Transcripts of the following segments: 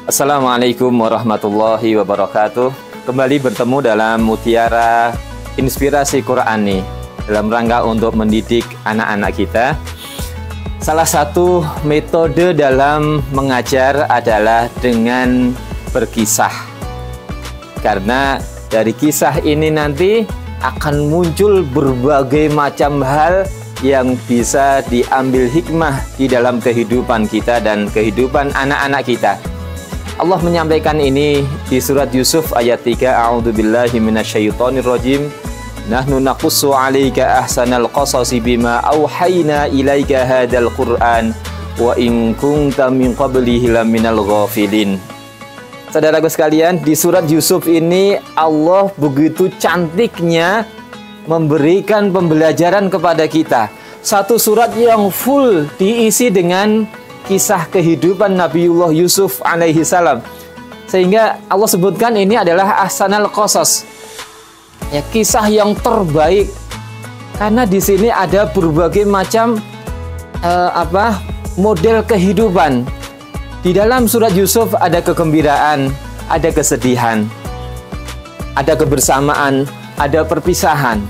Assalamualaikum warahmatullahi wabarakatuh. Kembali bertemu dalam Mutiara Inspirasi Qur'ani dalam rangka untuk mendidik anak-anak kita. Salah satu metode dalam mengajar adalah dengan berkisah. Karena dari kisah ini nanti akan muncul berbagai macam hal yang bisa diambil hikmah di dalam kehidupan kita dan kehidupan anak-anak kita. Allah menyampaikan ini di surat Yusuf ayat 3. A'udzubillahi minasyaitonirrajim. Nahnu naqussu 'alaika ahsanal qasasi bima auhayna ilaika hadzal Qur'an wa in kunta min qablihi laminal ghafilin. Saudaraku sekalian, di surat Yusuf ini Allah begitu cantiknya memberikan pembelajaran kepada kita. Satu surat yang full diisi dengan kisah kehidupan Nabiullah Yusuf alaihi salam. Sehingga Allah sebutkan ini adalah ahsanal qasas. Ya, kisah yang terbaik. Karena di sini ada berbagai macam model kehidupan. Di dalam surat Yusuf ada kegembiraan, ada kesedihan, ada kebersamaan, ada perpisahan,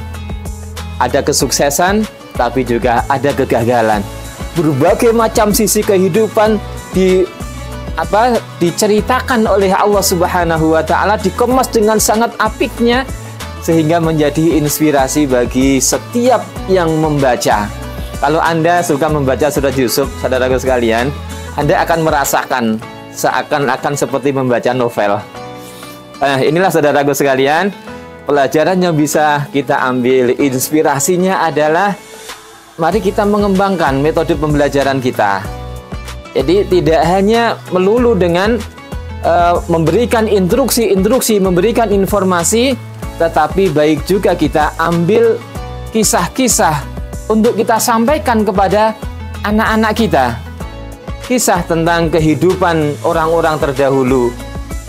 ada kesuksesan, tapi juga ada kegagalan. Berbagai macam sisi kehidupan diceritakan oleh Allah Subhanahu wa taala, dikemas dengan sangat apiknya sehingga menjadi inspirasi bagi setiap yang membaca. Kalau Anda suka membaca surat Yusuf, saudaraku sekalian, Anda akan merasakan seakan-akan seperti membaca novel. Inilah saudaraku sekalian, pelajaran yang bisa kita ambil, inspirasinya adalah mari kita mengembangkan metode pembelajaran kita. Jadi tidak hanya melulu dengan memberikan instruksi, memberikan informasi, tetapi baik juga kita ambil kisah-kisah untuk kita sampaikan kepada anak-anak kita. Kisah tentang kehidupan orang-orang terdahulu.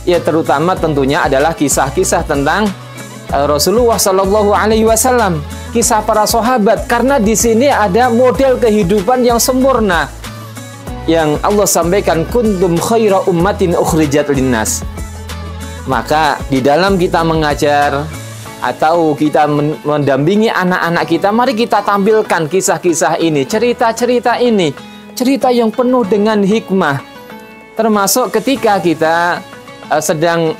Ya, terutama tentunya adalah kisah-kisah tentang Rasulullah Shallallahu Alaihi Wasallam. Kisah para sahabat, karena di sini ada model kehidupan yang sempurna yang Allah sampaikan, kuntum khaira ummatin ukhrijat linnas. Maka di dalam kita mengajar atau kita mendampingi anak-anak kita, mari kita tampilkan kisah-kisah ini, cerita-cerita ini, cerita yang penuh dengan hikmah. Termasuk ketika kita sedang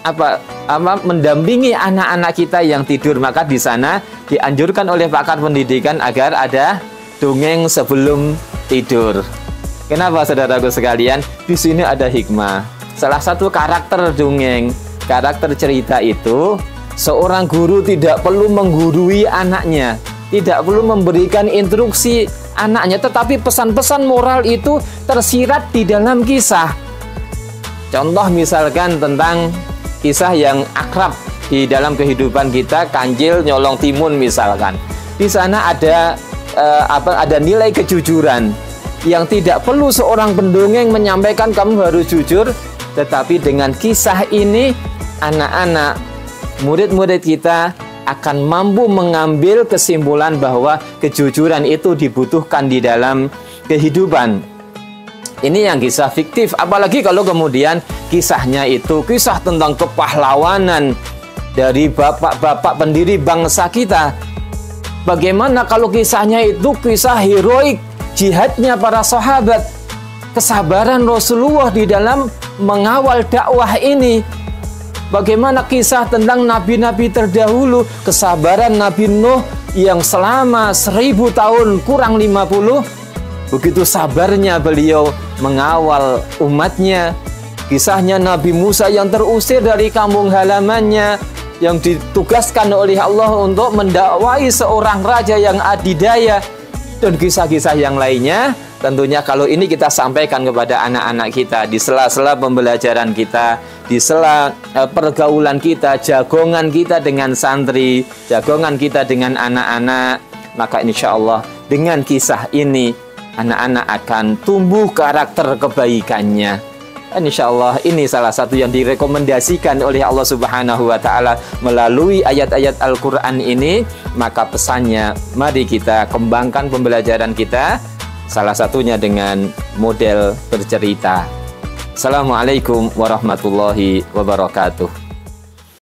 mendampingi anak-anak kita yang tidur, maka di sana dianjurkan oleh pakar pendidikan agar ada dongeng sebelum tidur. Kenapa saudaraku sekalian? Di sini ada hikmah. Salah satu karakter dongeng, karakter cerita itu, seorang guru tidak perlu menggurui anaknya, tidak perlu memberikan instruksi anaknya, tetapi pesan-pesan moral itu tersirat di dalam kisah. Contoh misalkan tentang kisah yang akrab di dalam kehidupan kita, kancil nyolong timun misalkan. Di sana ada nilai kejujuran yang tidak perlu seorang pendongeng menyampaikan kamu harus jujur, tetapi dengan kisah ini anak-anak, murid-murid kita akan mampu mengambil kesimpulan bahwa kejujuran itu dibutuhkan di dalam kehidupan. Ini yang kisah fiktif, apalagi kalau kemudian kisahnya itu kisah tentang kepahlawanan dari bapak-bapak pendiri bangsa kita. Bagaimana kalau kisahnya itu kisah heroik, jihadnya para sahabat, kesabaran Rasulullah di dalam mengawal dakwah ini. Bagaimana kisah tentang nabi-nabi terdahulu, kesabaran Nabi Nuh yang selama 1000 tahun kurang 50, begitu sabarnya beliau mengawal umatnya. Kisahnya Nabi Musa yang terusir dari kampung halamannya, yang ditugaskan oleh Allah untuk mendakwai seorang raja yang adidaya, dan kisah-kisah yang lainnya. Tentunya kalau ini kita sampaikan kepada anak-anak kita di sela-sela pembelajaran kita, di sela pergaulan kita, jagongan kita dengan santri, jagongan kita dengan anak-anak, maka insya Allah dengan kisah ini anak-anak akan tumbuh karakter kebaikannya. Dan insya Allah ini salah satu yang direkomendasikan oleh Allah Subhanahu wa Ta'ala melalui ayat-ayat Al-Quran ini. Maka pesannya, mari kita kembangkan pembelajaran kita, salah satunya dengan model bercerita. Assalamualaikum warahmatullahi wabarakatuh.